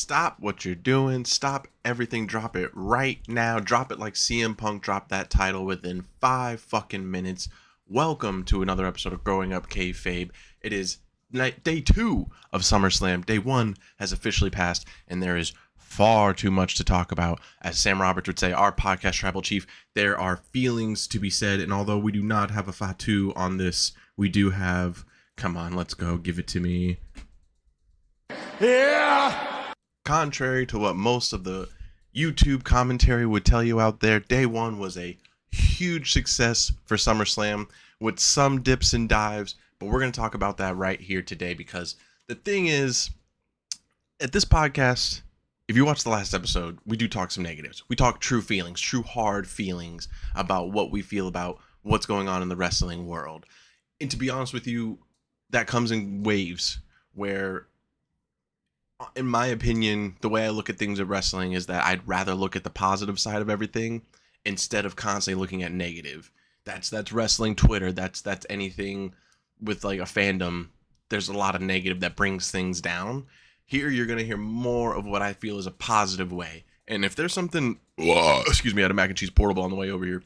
stop what you're doing. Stop everything. Drop it right now. Drop it like CM Punk dropped that title within 5 fucking minutes. Welcome to another episode of Growing Up Kayfabe. It is day 2 of SummerSlam. Day 1 has officially passed, and there is far too much to talk about. As Sam Roberts would say, our podcast tribal chief, there are feelings to be said, and although we do not have a Fatu on this, we do have, come on, let's go, give it to me. Yeah! Contrary to what most of the YouTube commentary would tell you out there, day 1 was a huge success for SummerSlam with some dips and dives, but we're going to talk about that right here today, because the thing is, at this podcast, if you watch the last episode, we do talk some negatives. We talk true feelings, true hard feelings about what we feel about what's going on in the wrestling world. And to be honest with you, that comes in waves where, in my opinion, the way I look at things at wrestling is that I'd rather look at the positive side of everything instead of constantly looking at negative. That's wrestling Twitter. That's anything with like a fandom. There's a lot of negative that brings things down. Here, you're going to hear more of what I feel is a positive way. And if there's something, excuse me, I had a mac and cheese portable on the way over here.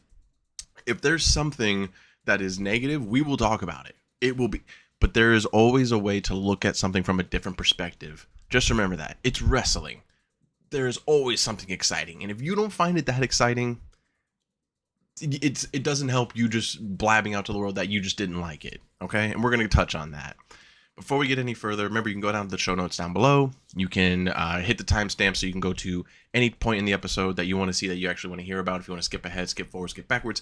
If there's something that is negative, we will talk about it. It will be, but there is always a way to look at something from a different perspective. Just remember that. It's wrestling. There is always something exciting. And if you don't find it that exciting, it doesn't help you just blabbing out to the world that you just didn't like it. Okay? And we're going to touch on that. Before we get any further, remember you can go down to the show notes down below. You can hit the timestamp so you can go to any point in the episode that you want to see that you actually want to hear about. If you want to skip ahead, skip forward, skip backwards,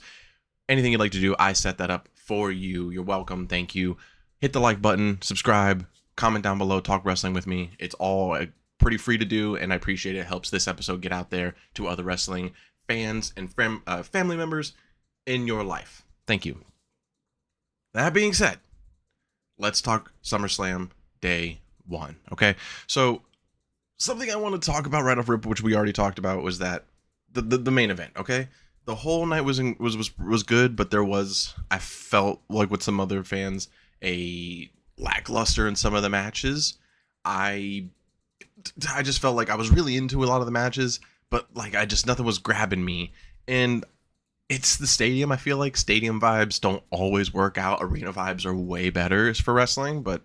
anything you'd like to do, I set that up for you. You're welcome. Thank you. Hit the like button, subscribe, comment down below, talk wrestling with me. It's all pretty free to do, and I appreciate it. It helps this episode get out there to other wrestling fans and family members in your life. Thank you. That being said, let's talk SummerSlam Day 1, okay? So, something I want to talk about right off rip, which we already talked about, was that the main event, okay? The whole night was good, but there was, I felt like with some other fans, a lackluster in some of the matches. I just felt like I was really into a lot of the matches, but like nothing was grabbing me. And it's the stadium. I feel like stadium vibes don't always work out. Arena vibes are way better for wrestling, but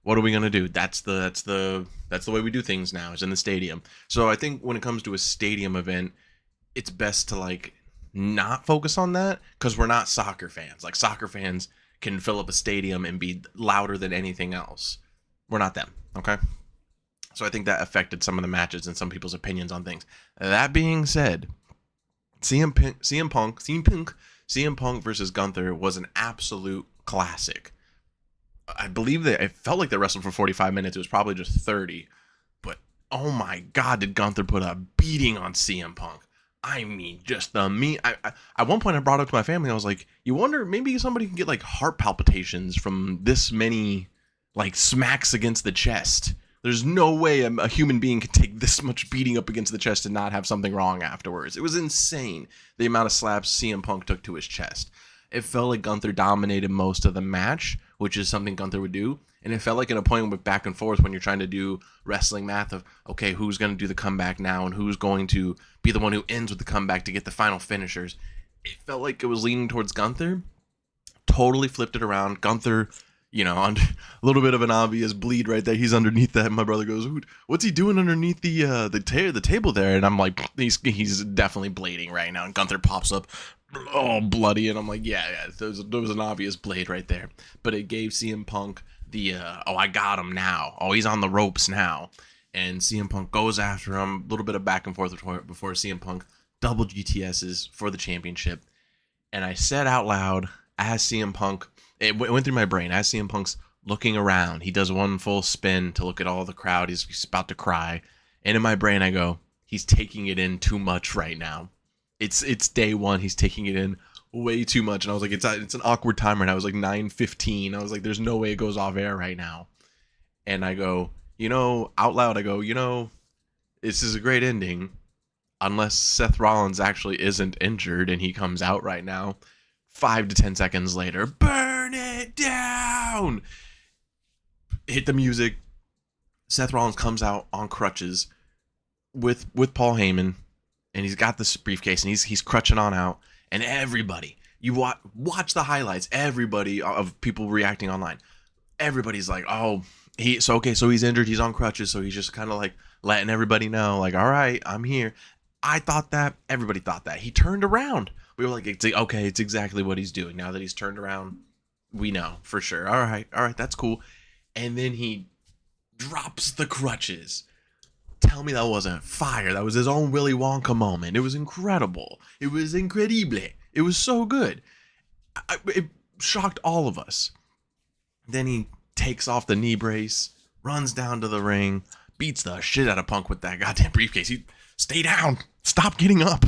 what are we gonna do? That's the way we do things now, is in the stadium. So I think when it comes to a stadium event, it's best to like not focus on that, because we're not soccer fans. Like, soccer fans can fill up a stadium and be louder than anything else. We're not them, okay? So I think that affected some of the matches and some people's opinions on things. That being said, CM Punk versus Gunther was an absolute classic. I believe it felt like they wrestled for 45 minutes. It was probably just 30. But oh my God, did Gunther put a beating on CM Punk. I mean, just the meat. At one point I brought up to my family, I was like, you wonder, maybe somebody can get like heart palpitations from this many like smacks against the chest. There's no way a human being could take this much beating up against the chest and not have something wrong afterwards. It was insane, the amount of slaps CM Punk took to his chest. It felt like Gunther dominated most of the match, which is something Gunther would do. And it felt like an appointment with back and forth when you're trying to do wrestling math of, okay, who's going to do the comeback now and who's going to be the one who ends with the comeback to get the final finishers. It felt like it was leaning towards Gunther. Totally flipped it around. Gunther, you know, on a little bit of an obvious bleed right there. He's underneath that. My brother goes, what's he doing underneath the table there? And I'm like, he's definitely bleeding right now. And Gunther pops up all bloody. And I'm like, yeah, there was an obvious blade right there. But it gave CM Punk the, I got him now. Oh, he's on the ropes now. And CM Punk goes after him. A little bit of back and forth before CM Punk double GTSs for the championship. And I said out loud, as CM Punk, it went through my brain, as CM Punk's looking around, he does one full spin to look at all the crowd. He's about to cry. And in my brain, I go, he's taking it in too much right now. It's day 1. He's taking it in way too much. And I was like, it's an awkward time right now. I was like 9:15. I was like, there's no way it goes off air right now. And I go, out loud, I go, this is a great ending. Unless Seth Rollins actually isn't injured and he comes out right now. 5 to 10 seconds later, burn it down. Hit the music. Seth Rollins comes out on crutches. with Paul Heyman, and he's got this briefcase, and he's crutching on out, and everybody, you watch the highlights, everybody of people reacting online, everybody's like, oh, so he's injured, he's on crutches, so he's just kind of like letting everybody know, like, all right, I'm here. I thought that, everybody thought that. He turned around. We were like, okay, it's exactly what he's doing. Now that he's turned around, we know for sure. All right, that's cool. And then he drops the crutches. Tell me that wasn't fire. That was his own Willy Wonka moment. It was incredible. It was incredible. It was so good. It shocked all of us. Then he takes off the knee brace, runs down to the ring, beats the shit out of Punk with that goddamn briefcase. He stay down. Stop getting up.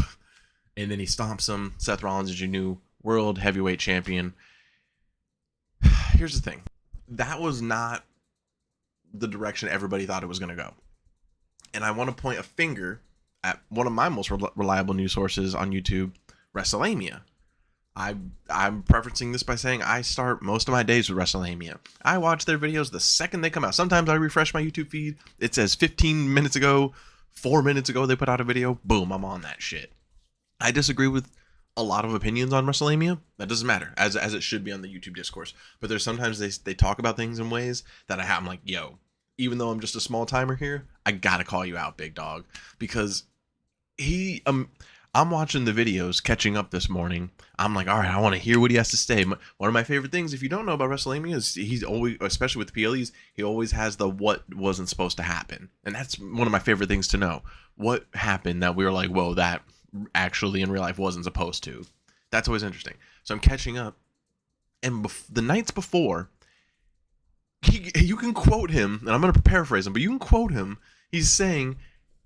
And then he stomps him. Seth Rollins is your new world heavyweight champion. Here's the thing. That was not the direction everybody thought it was going to go. And I want to point a finger at one of my most reliable news sources on YouTube, WrestleMania. I'm preferencing this by saying I start most of my days with WrestleMania. I watch their videos the second they come out. Sometimes I refresh my YouTube feed. It says 15 minutes ago, 4 minutes ago they put out a video. Boom, I'm on that shit. I disagree with a lot of opinions on WrestleMania. That doesn't matter, as it should be on the YouTube discourse. But there's sometimes they talk about things in ways that I'm like, yo, even though I'm just a small timer here, I gotta call you out, big dog. Because I'm watching the videos, catching up this morning. I'm like, all right, I want to hear what he has to say. One of my favorite things, if you don't know about WrestleMania, is he's always, especially with the PLEs, he always has the what wasn't supposed to happen. And that's one of my favorite things to know. What happened that we were like, whoa, that actually in real life wasn't supposed to. That's always interesting. So I'm catching up. And the nights before, you can quote him, and I'm going to paraphrase him, but you can quote him. He's saying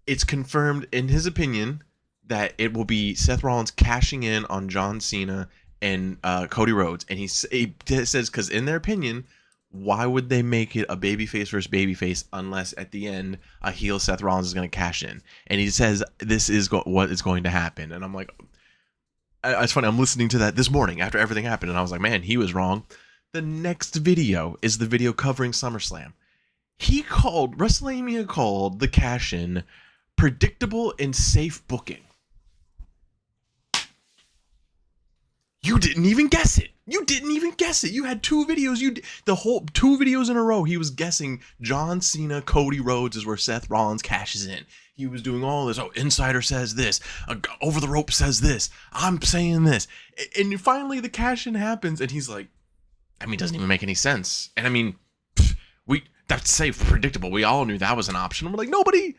it's confirmed, in his opinion, that it will be Seth Rollins cashing in on John Cena and Cody Rhodes. And he says, because in their opinion, why would they make it a babyface versus babyface unless at the end a heel Seth Rollins is going to cash in? And he says this is what is going to happen. And I'm like, it's funny. I'm listening to that this morning after everything happened, and I was like, man, he was wrong. The next video is the video covering SummerSlam. WrestleMania called the cash in predictable and safe booking. You didn't even guess it. You had two videos. The whole 2 videos in a row. He was guessing John Cena, Cody Rhodes is where Seth Rollins cashes in. He was doing all this. Oh, Insider says this. Over the Rope says this. I'm saying this. And finally the cash in happens, and he's like, I mean, it doesn't even make any sense. And I mean, that's safe, predictable. We all knew that was an option. We're like, nobody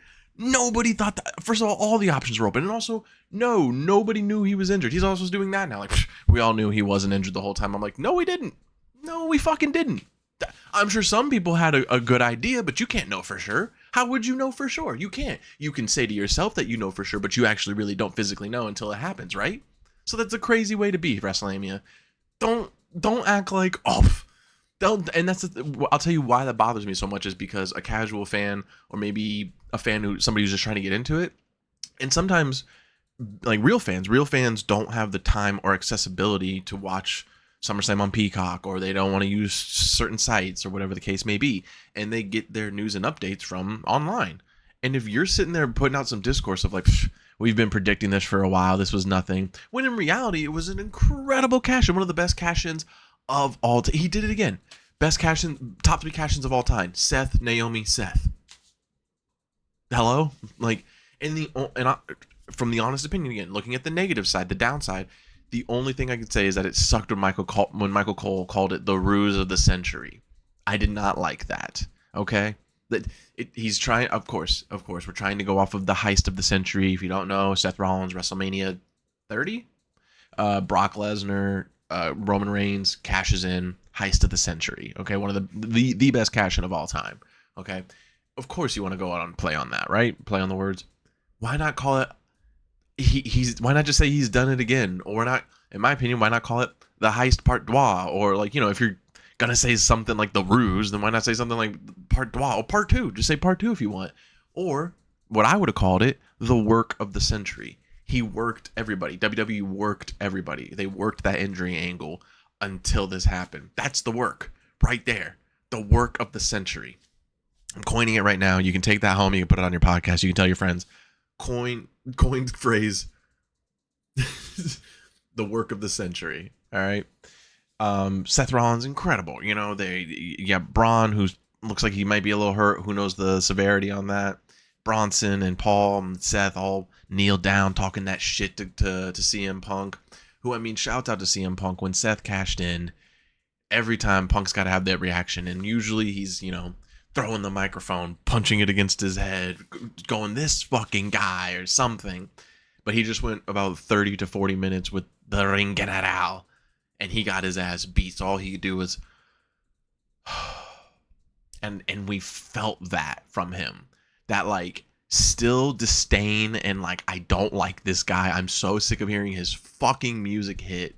thought that. First of all the options were open. And also, nobody knew he was injured. He's also doing that now. Like, we all knew he wasn't injured the whole time. I'm like, no, we didn't. No, we fucking didn't. I'm sure some people had a good idea, but you can't know for sure. How would you know for sure? You can't. You can say to yourself that you know for sure, but you actually really don't physically know until it happens, right? So that's a crazy way to be, WrestleMania. Don't act like, and I'll tell you why that bothers me so much is because a casual fan, or maybe a fan somebody who's just trying to get into it, and sometimes like real fans don't have the time or accessibility to watch SummerSlam on Peacock, or they don't want to use certain sites or whatever the case may be, and they get their news and updates from online. And if you're sitting there putting out some discourse of like, we've been predicting this for a while, this was nothing, when in reality it was an incredible cash in, one of the best cash-ins of all time. He did it again. Best cash-in, top 3 cash-ins of all time. Seth, Naomi, Seth. Hello? Like, from the honest opinion again, looking at the negative side, the downside, the only thing I could say is that it sucked when Michael Cole called it the ruse of the century. I did not like that. Okay? He's trying, of course, we're trying to go off of the heist of the century. If you don't know, Seth Rollins, WrestleMania 30, Brock Lesnar, Roman Reigns cashes in, heist of the century. Okay, one of the best cash in of all time. Okay, of course you want to go out and play on that, right? Play on the words. Why not call it? Why not just say he's done it again? Or not? In my opinion, why not call it the heist part 2? Or like, if you're gonna say something like the ruse, then why not say something like part 2 or part 2? Just say part 2 if you want. Or what I would have called it, the work of the century. He worked everybody. WWE worked everybody. They worked that injury angle until this happened. That's the work right there. The work of the century. I'm coining it right now. You can take that home. You can put it on your podcast. You can tell your friends. coined phrase, the work of the century. All right. Seth Rollins, incredible. You know, you got Braun, who looks like he might be a little hurt. Who knows the severity on that? Bronson and Paul and Seth all kneel down talking that shit to CM Punk. Who, I mean, shouts out to CM Punk when Seth cashed in. Every time Punk's got to have that reaction, and usually he's, you know, throwing the microphone, punching it against his head, going, "This fucking guy," or something. But he just went about 30 to 40 minutes with the ring general, and he got his ass beat. So all he could do was, and we felt that from him. That, like, still disdain and, like, I don't like this guy. I'm so sick of hearing his fucking music hit.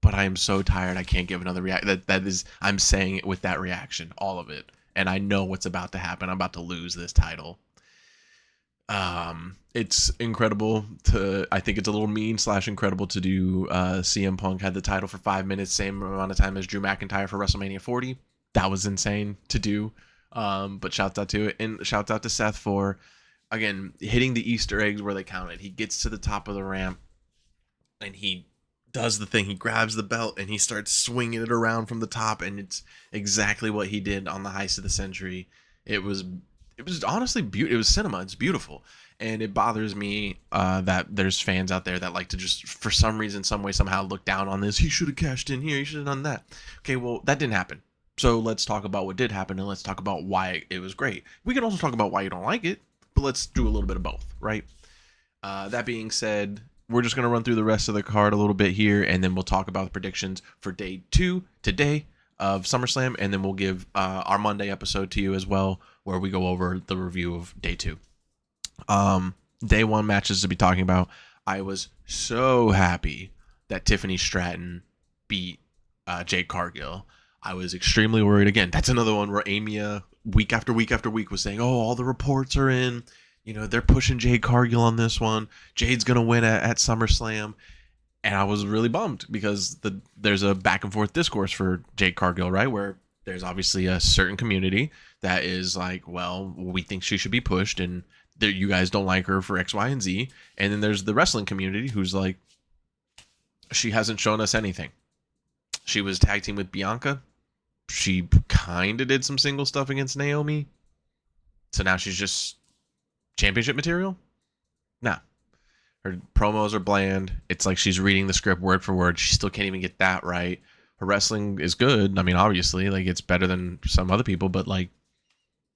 But I am so tired. I can't give another reaction. That is, I'm saying it with that reaction, all of it. And I know what's about to happen. I'm about to lose this title. It's incredible I think it's a little mean / incredible to do. CM Punk had the title for 5 minutes, same amount of time as Drew McIntyre for WrestleMania 40. That was insane to do. But shouts out to it, and shouts out to Seth for, again, hitting the Easter eggs where they counted. He gets to the top of the ramp, and he does the thing. He grabs the belt and he starts swinging it around from the top, and it's exactly what he did on the Heist of the Century. It was honestly beautiful. It was cinema. It's beautiful, and it bothers me that there's fans out there that like to just, for some reason, some way, somehow, look down on this. He should have cashed in here. He should have done that. Okay, well, that didn't happen. So let's talk about what did happen, and let's talk about why it was great. We can also talk about why you don't like it, but let's do a little bit of both, right? That being said, we're just going to run through the rest of the card a little bit here, and then we'll talk about the predictions for day 2 today of SummerSlam, and then we'll give our Monday episode to you as well, where we go over the review of day 2. Day 1 matches to be talking about. I was so happy that Tiffany Stratton beat Jade Cargill. I was extremely worried. Again, that's another one where Amia, week after week after week, was saying, "Oh, all the reports are in. You know, they're pushing Jade Cargill on this one. Jade's going to win at SummerSlam." And I was really bummed because there's a back and forth discourse for Jade Cargill, right? Where there's obviously a certain community that is like, well, we think she should be pushed, and you guys don't like her for X, Y, and Z. And then there's the wrestling community who's like, she hasn't shown us anything. She was tag team with Bianca. She kind of did some single stuff against Naomi. So now she's just championship material? Nah. Her promos are bland. It's like she's reading the script word for word. She still can't even get that right. Her wrestling is good. I mean, obviously, like, it's better than some other people, but like,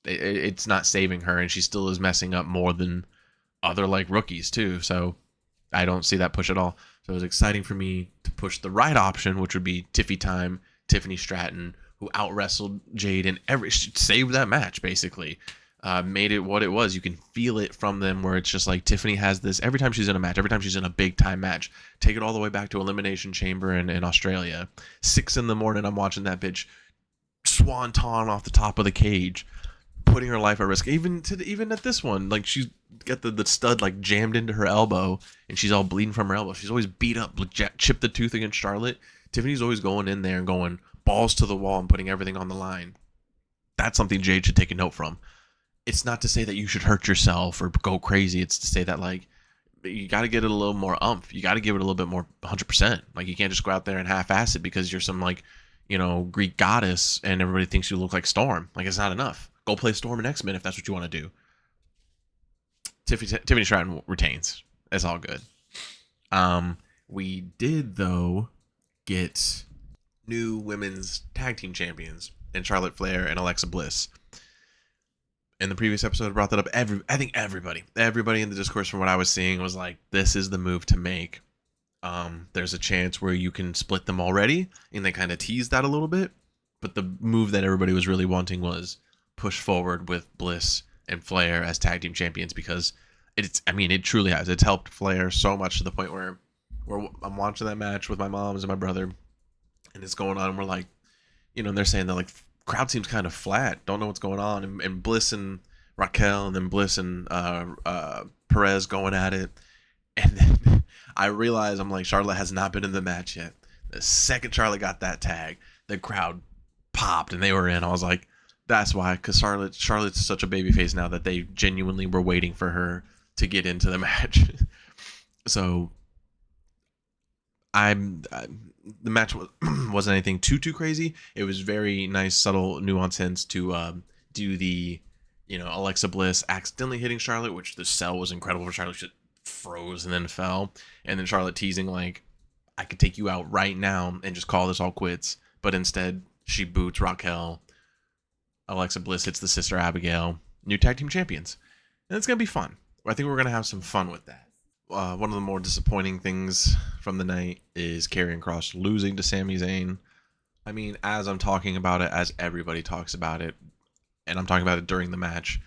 it's not saving her, and she still is messing up more than other like rookies too. So I don't see that push at all. So it was exciting for me to push the right option, which would be Tiffany Stratton, who out wrestled Jade and saved that match basically. Made it what it was. You can feel it from them, where it's just like Tiffany has this every time she's in a match, every time she's in a big time match. Take it all the way back to Elimination Chamber in Australia. 6 a.m, I'm watching that bitch swanton off the top of the cage, putting her life at risk. Even at this one, like, she's got the stud like jammed into her elbow, and she's all bleeding from her elbow. She's always beat up, chipped the tooth against Charlotte. Tiffany's always going in there and going balls to the wall and putting everything on the line. That's something Jade should take a note from. It's not to say that you should hurt yourself or go crazy. It's to say that, like, you got to get it a little more umph. You got to give it a little bit more 100%. Like, you can't just go out there and half-ass it because you're some, like, you know, Greek goddess and everybody thinks you look like Storm. Like, it's not enough. Go play Storm in X-Men if that's what you want to do. Tiffany Stratton retains. It's all good. We did, though, get new women's tag team champions in Charlotte Flair and Alexa Bliss. In the previous episode, I brought that up. I think everybody in the discourse from what I was seeing was like, this is the move to make. There's a chance where you can split them already, and they kind of teased that a little bit. But the move that everybody was really wanting was push forward with Bliss and Flair as tag team champions, because it truly has. It's helped Flair so much to the point where I'm watching that match with my moms and my brother, and it's going on, and we're like, you know, and they're saying that, like, crowd seems kind of flat, don't know what's going on, and Bliss and Raquel, and then Bliss and Perez going at it, and then I realize, I'm like, Charlotte has not been in the match yet. The second Charlotte got that tag, the crowd popped and they were in. I was like, that's why, because Charlotte's such a babyface now that they genuinely were waiting for her to get into the match. So the match wasn't anything too crazy. It was very nice, subtle, nuanced hints to do the, Alexa Bliss accidentally hitting Charlotte, which the sell was incredible for Charlotte. She froze and then fell, and then Charlotte teasing like, I could take you out right now and just call this all quits. But instead, she boots Raquel. Alexa Bliss hits the sister Abigail. New tag team champions, and it's gonna be fun. I think we're gonna have some fun with that. One of the more disappointing things from the night is Karrion Kross losing to Sami Zayn. I mean, as I'm talking about it, as everybody talks about it, and I'm talking about it during the match,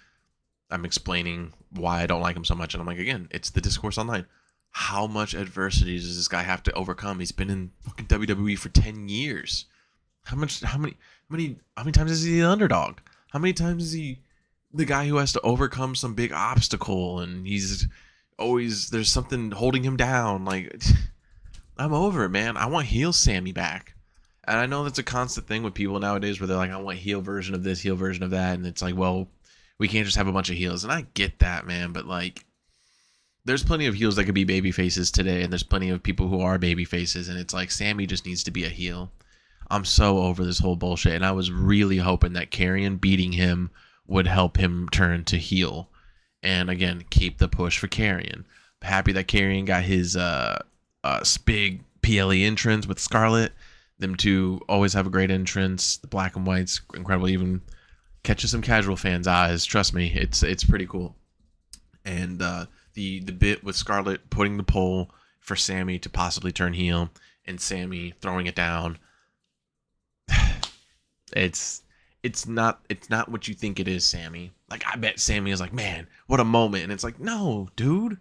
I'm explaining why I don't like him so much. And I'm like, again, it's the discourse online. How much adversity does this guy have to overcome? He's been in fucking WWE for 10 years. How many times is he the underdog? How many times is he the guy who has to overcome some big obstacle and he's always, there's something holding him down? Like, I'm over it, man. I want heel Sammy back. And I know that's a constant thing with people nowadays where they're like, I want heel version of this, heel version of that. And it's like, well, we can't just have a bunch of heels. And I get that, man. But like, there's plenty of heels that could be baby faces today. And there's plenty of people who are baby faces. And it's like, Sammy just needs to be a heel. I'm so over this whole bullshit. And I was really hoping that Karrion beating him would help him turn to heel. And again, keep the push for Karrion. Happy that Karrion got his big PLE entrance with Scarlett. Them two always have a great entrance. The black and white's incredible. Even catches some casual fans' eyes. Trust me, it's pretty cool. And the bit with Scarlett putting the pole for Sammy to possibly turn heel, and Sammy throwing it down. It's not what you think it is, Sammy. Like, I bet Sammy is like, man, what a moment. And it's like, no, dude,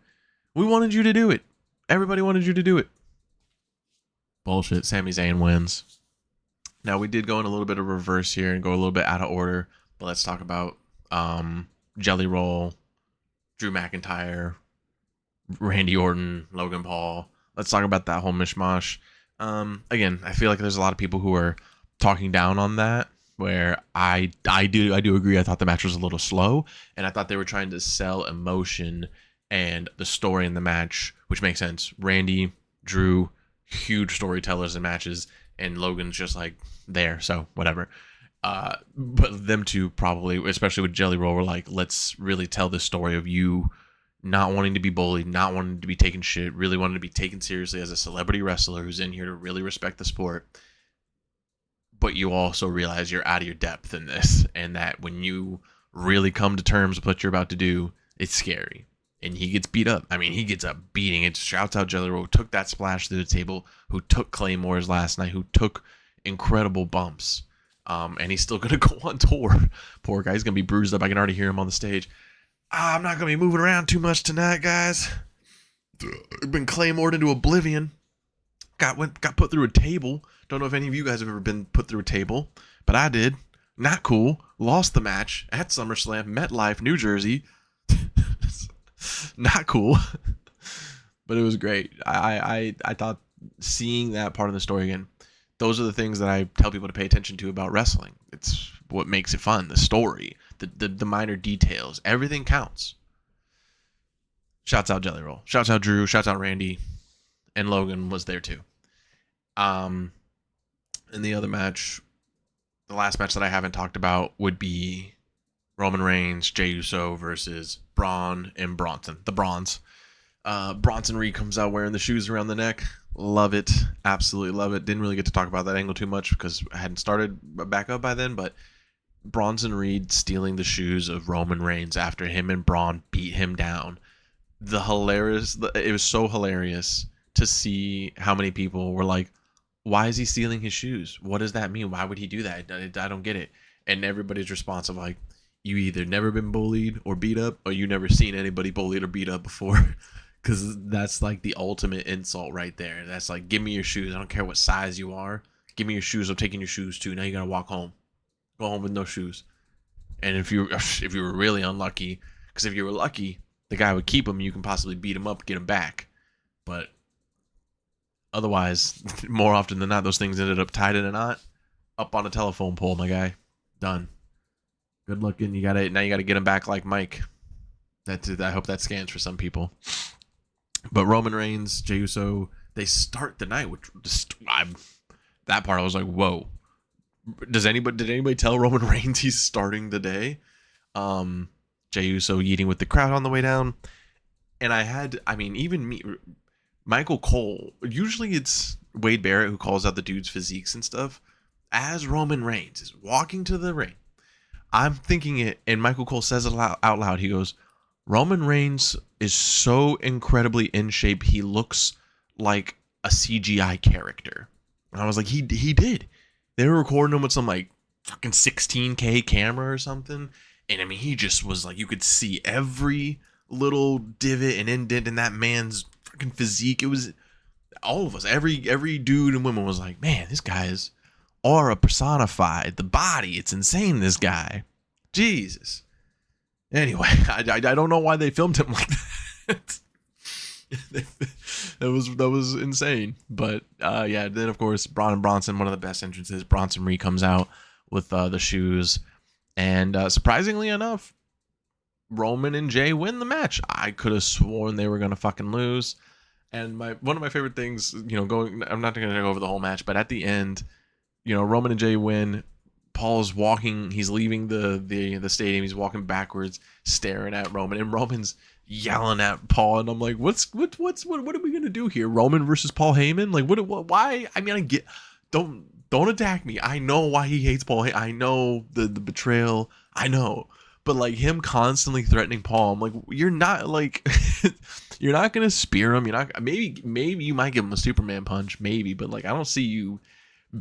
we wanted you to do it. Everybody wanted you to do it. Bullshit. Sami Zayn wins. Now, we did go in a little bit of reverse here and go a little bit out of order, but let's talk about Jelly Roll, Drew McIntyre, Randy Orton, Logan Paul. Let's talk about that whole mishmash. Again, I feel like there's a lot of people who are talking down on that, where I do agree. I thought the match was a little slow, and I thought they were trying to sell emotion and the story in the match, which makes sense. Randy, Drew, huge storytellers in matches, and Logan's just like there, so whatever. But them two probably, especially with Jelly Roll, were like, let's really tell this story of you not wanting to be bullied, not wanting to be taken shit, really wanting to be taken seriously as a celebrity wrestler who's in here to really respect the sport. But you also realize you're out of your depth in this, and that when you really come to terms with what you're about to do, it's scary. And he gets beat up. I mean, he gets a beating. It shouts out Jelly Roll, who took that splash through the table, who took Claymores last night, who took incredible bumps. And he's still going to go on tour. Poor guy. He's going to be bruised up. I can already hear him on the stage. I'm not going to be moving around too much tonight, guys. I've been Claymored into oblivion. Got put through a table. Don't know if any of you guys have ever been put through a table, but I did. Not cool. Lost the match at SummerSlam, MetLife, New Jersey. Not cool. But it was great. I thought seeing that part of the story again, those are the things that I tell people to pay attention to about wrestling. It's what makes it fun. The story, the minor details, everything counts. Shouts out Jelly Roll. Shouts out Drew. Shouts out Randy. And Logan was there too. In the other match, the last match that I haven't talked about would be Roman Reigns, Jey Uso versus Braun and Bronson. The Bronze. Bronson Reed comes out wearing the shoes around the neck. Love it. Absolutely love it. Didn't really get to talk about that angle too much because I hadn't started back up by then, but Bronson Reed stealing the shoes of Roman Reigns after him and Braun beat him down. It was so hilarious to see how many people were like, why is he stealing his shoes? What does that mean? Why would he do that? I don't get it. And everybody's response of like, you either never been bullied or beat up, or you never seen anybody bullied or beat up before. Because that's like the ultimate insult right there. That's like, give me your shoes. I don't care what size you are. Give me your shoes. I'm taking your shoes too. Now you got to walk home. Go home with no shoes. And if you were really unlucky, because if you were lucky, the guy would keep them. You can possibly beat him up, get him back. But otherwise, more often than not, those things ended up tied in a knot, up on a telephone pole, my guy. Done. Good looking. Now you gotta get him back like Mike. I hope that scans for some people. But Roman Reigns, Jey Uso, they start the night, which that part I was like, whoa. Did anybody tell Roman Reigns he's starting the day? Jey Uso eating with the crowd on the way down. And even me, Michael Cole, usually it's Wade Barrett who calls out the dude's physiques and stuff. As Roman Reigns is walking to the ring, I'm thinking it, and Michael Cole says it out loud. He goes, Roman Reigns is so incredibly in shape, he looks like a CGI character. And I was like, he did. They were recording him with some like fucking 16K camera or something. And I mean, he just was like, you could see every little divot and indent in that man's fucking physique. It was all of us, every dude and woman was like, man, this guy is aura personified. The body, it's insane, this guy. Jesus. Anyway, I don't know why they filmed him like that. that was insane. But yeah, then of course Braun and Bronson, one of the best entrances. Bronson Reed comes out with the shoes, and surprisingly enough, Roman and Jay win the match. I could have sworn they were gonna fucking lose. And one of my favorite things, I'm not gonna go over the whole match, but at the end, Roman and Jay win. Paul's walking, he's leaving the stadium, he's walking backwards, staring at Roman, and Roman's yelling at Paul, and I'm like, what are we gonna do here? Roman versus Paul Heyman? Like, why? I mean, I get, don't attack me. I know why he hates Paul. I know the betrayal. I know, but like him constantly threatening Paul, I'm like, you're not like, you're not gonna spear him. You're not. Maybe you might give him a Superman punch, maybe, but like I don't see you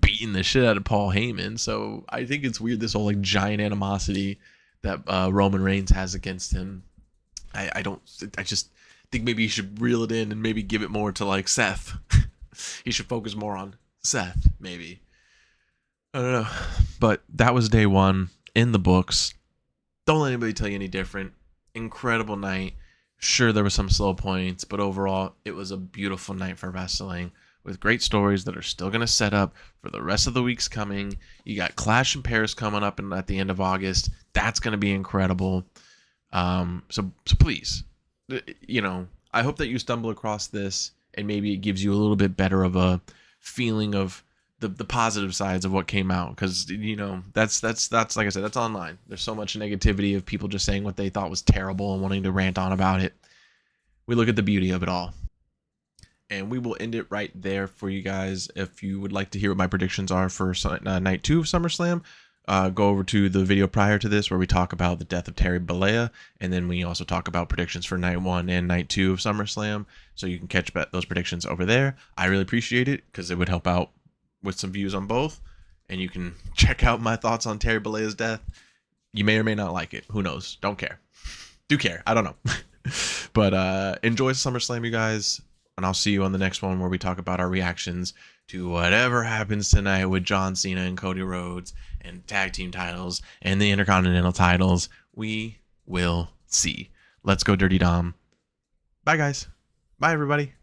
beating the shit out of Paul Heyman. So I think it's weird, this whole like giant animosity that Roman Reigns has against him. I just think maybe you should reel it in and maybe give it more to like Seth. He should focus more on Seth, maybe. I don't know. But that was day one in the books. Don't let anybody tell you any different. Incredible night. Sure, there were some slow points, but overall, it was a beautiful night for wrestling, with great stories that are still going to set up for the rest of the weeks coming. You got Clash in Paris coming up at the end of August. That's going to be incredible. So please, I hope that you stumble across this and maybe it gives you a little bit better of a feeling of the positive sides of what came out. Because, that's like I said, that's online. There's so much negativity of people just saying what they thought was terrible and wanting to rant on about it. We look at the beauty of it all. And we will end it right there for you guys. If you would like to hear what my predictions are for night 2 of SummerSlam, go over to the video prior to this where we talk about the death of Terry Bollea. And then we also talk about predictions for night 1 and night 2 of SummerSlam. So you can catch those predictions over there. I really appreciate it because it would help out with some views on both. And you can check out my thoughts on Terry Bollea's death. You may or may not like it. Who knows? Don't care. Do care. I don't know. But enjoy SummerSlam, you guys. And I'll see you on the next one where we talk about our reactions to whatever happens tonight with John Cena and Cody Rhodes and tag team titles and the Intercontinental titles. We will see. Let's go, Dirty Dom. Bye, guys. Bye, everybody.